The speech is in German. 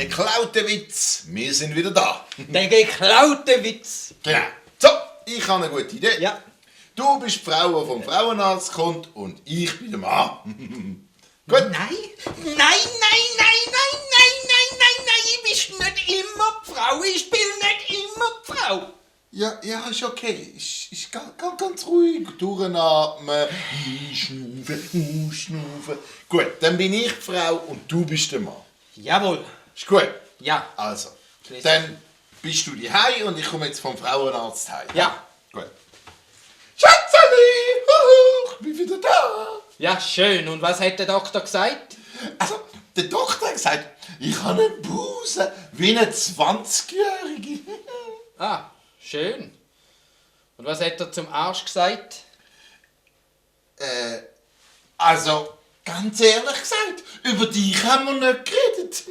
geklaute Witz. Wir sind wieder da. Der geklaute Witz. Genau. So, ich habe eine gute Idee. Ja. Du bist die Frau, die vom Frauenarzt kommt und ich bin der Mann. Gut. Nein, nein, nein, nein, nein, nein, nein, nein, nein, ich bin nicht immer die Frau, ich bin nicht immer die Frau. Ja, ist okay. Ich ganz ruhig durchatmen, einschnaufen, ausschnaufen. Gut, dann bin ich die Frau und du bist der Mann. Jawohl. Ist gut? Ja. Also, Grüß dann bist du daheim und ich komme jetzt vom Frauenarzt heim. Ja. Gut. Schätzeli, huhu, ich bin wieder da. Ja, schön. Und was hat der Doktor gesagt? Also, der Doktor hat gesagt, ich habe einen Busen wie eine 20-Jährige. Ah, schön. Und was hat er zum Arsch gesagt? Also, ganz ehrlich gesagt, über dich haben wir nicht geredet.